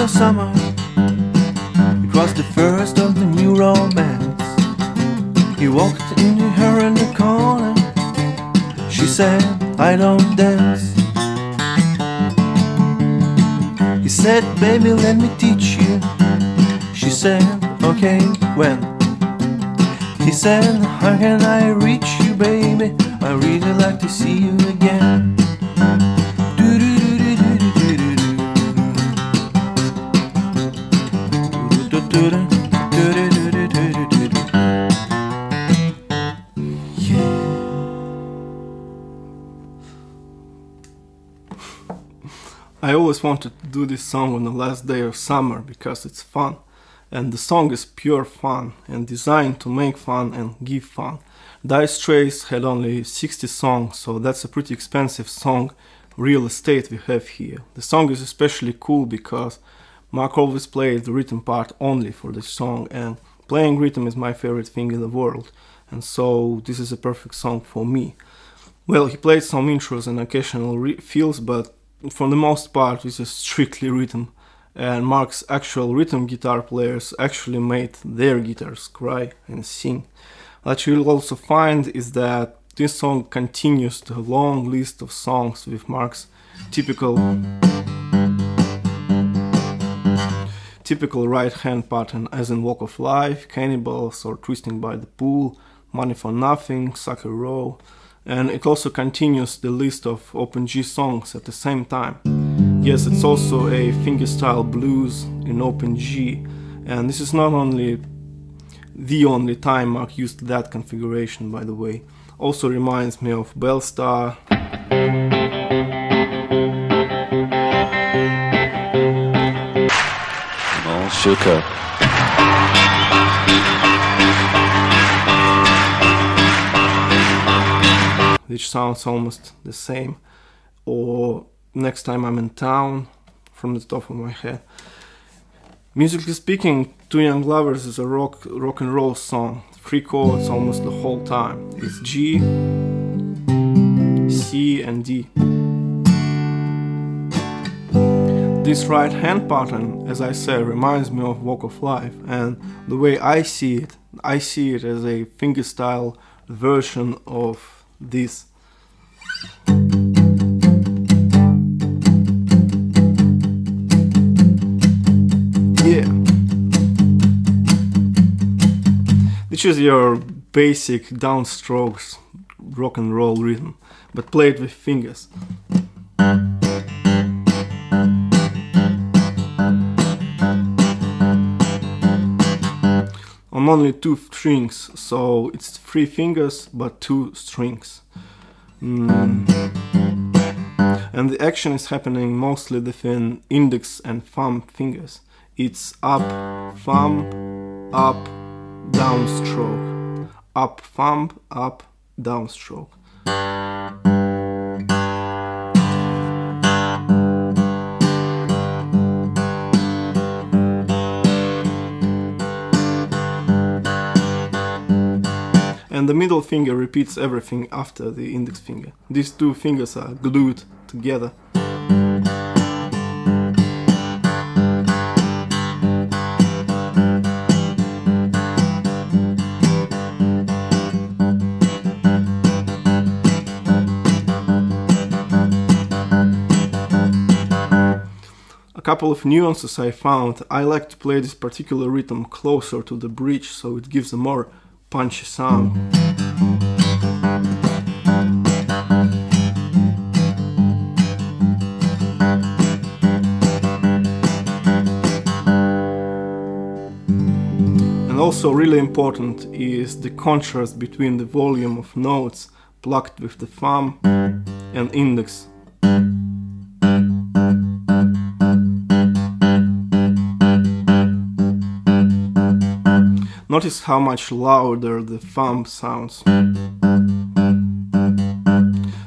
of summer, it was the first of the new romance. He walked into her in the corner. She said, I don't dance. He said, baby, let me teach you. She said, okay, when? He said, how can I reach you, baby? I really like to see you again. I always wanted to do this song on the last day of summer because it's fun, and the song is pure fun and designed to make fun and give fun. Dire Straits had only 60 songs, so that's a pretty expensive song real estate we have here. The song is especially cool because Mark always played the rhythm part only for this song, and playing rhythm is my favorite thing in the world, and so this is a perfect song for me. Well, he played some intros and occasional fills, but for the most part this is strictly rhythm, and Mark's actual rhythm guitar players actually made their guitars cry and sing. What you'll also find is that this song continues the long list of songs with Mark's typical right hand pattern, as in Walk of Life, Cannibals, or Twisting by the Pool, Money for Nothing, Sucker Row, and it also continues the list of open G songs at the same time. Yes, it's also a fingerstyle blues in open G, and this is not only the only time Mark used that configuration, by the way. Also reminds me of Bellstar, all shook up. which sounds almost the same, or Next Time I'm in Town, from the top of my head. Musically speaking, Two Young Lovers is a rock and roll song, 3 chords almost the whole time. It's G, C and D. This right hand pattern, as I said, reminds me of Walk of Life, and the way I see it as a fingerstyle version of this. Yeah. Which is your basic downstrokes rock and roll rhythm, but played with fingers. On only 2 strings, so it's 3 fingers but 2 strings. And the action is happening mostly within index and thumb fingers. It's up, thumb, up, downstroke. Up, thumb, up, downstroke. And the middle finger repeats everything after the index finger. These 2 fingers are glued together. A couple of nuances I found. I like to play this particular rhythm closer to the bridge, so it gives a more punchy sound. And also really important is the contrast between the volume of notes plucked with the thumb and index. Notice how much louder the thumb sounds.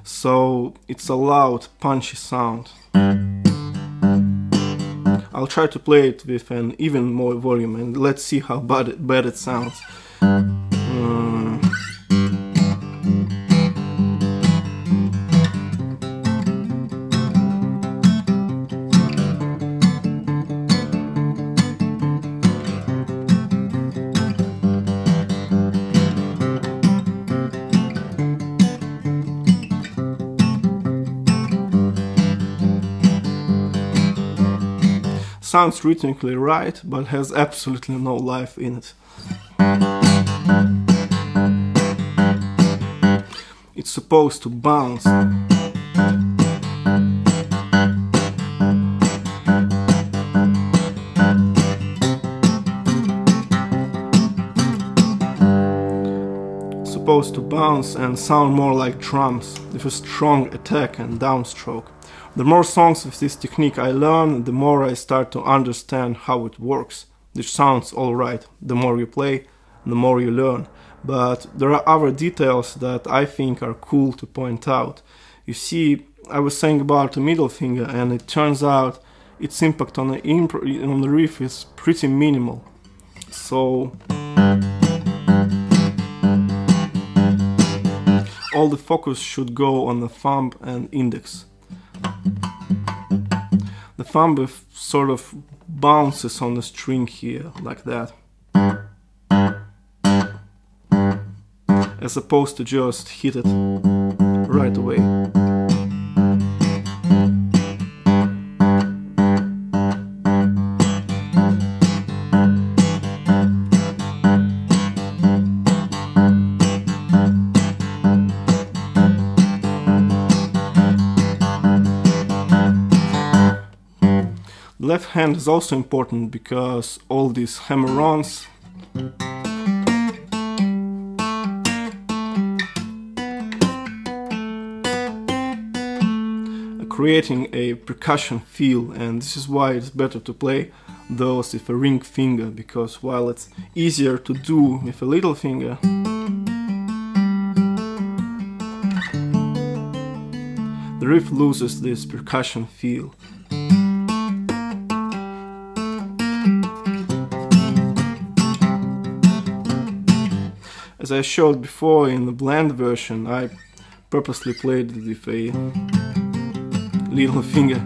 So it's a loud, punchy sound. I'll try to play it with an even more volume and let's see how bad it sounds. sounds rhythmically right, but has absolutely no life in it. It's supposed to bounce. Supposed to bounce and sound more like drums, with a strong attack and downstroke. The more songs with this technique I learn, the more I start to understand how it works, which sounds alright. The more you play, the more you learn. But there are other details that I think are cool to point out. You see, I was saying about the middle finger, and it turns out its impact on the riff is pretty minimal. So all the focus should go on the thumb and index. The thumb sort of bounces on the string here, like that, as opposed to just hit it right away. The left hand is also important because all these hammer-ons are creating a percussion feel, and this is why it's better to play those with a ring finger, because while it's easier to do with a little finger, the riff loses this percussion feel. As I showed before in the blend version, I purposely played it with a little finger.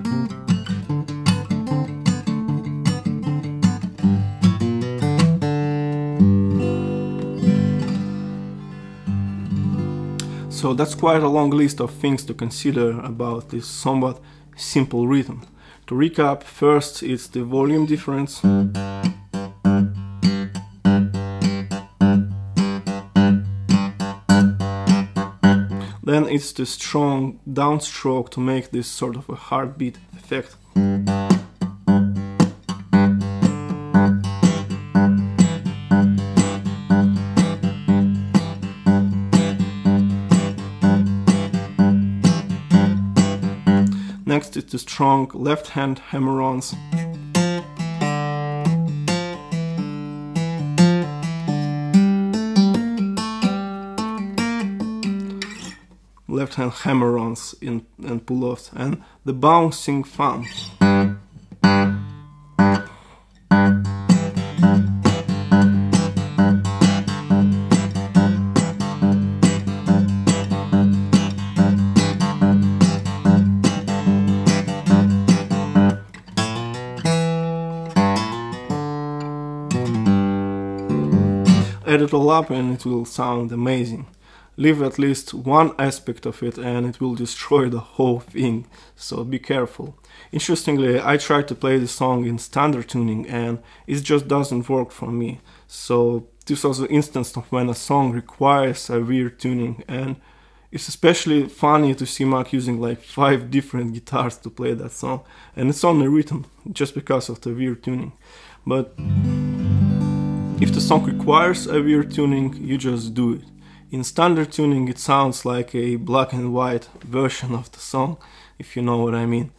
So that's quite a long list of things to consider about this somewhat simple rhythm. To recap, first it's the volume difference. Then it's the strong downstroke to make this sort of a heartbeat effect. Next it's the strong left hand hammer-ons. Left hand hammer-ons and pull-offs, and the bouncing thumb. Add it all up and it will sound amazing. Leave at least one aspect of it and it will destroy the whole thing, so be careful. Interestingly, I tried to play the song in standard tuning and it just doesn't work for me. So this was an instance of when a song requires a weird tuning, and it's especially funny to see Mark using like 5 different guitars to play that song, and it's only written just because of the weird tuning. But if the song requires a weird tuning, you just do it. In standard tuning it sounds like a black and white version of the song, if you know what I mean.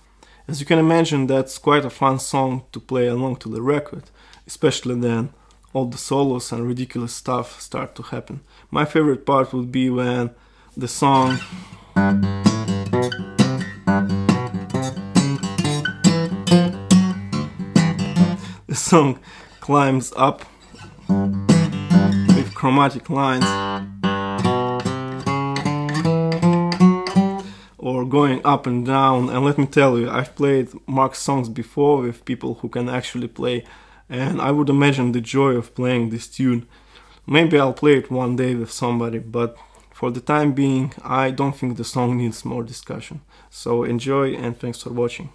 As you can imagine, that's quite a fun song to play along to the record, especially then all the solos and ridiculous stuff start to happen. My favorite part would be when the song climbs up with chromatic lines, or going up and down. And let me tell you, I've played Mark's songs before with people who can actually play, and I would imagine the joy of playing this tune. Maybe I'll play it one day with somebody, but for the time being I don't think the song needs more discussion. So enjoy and thanks for watching.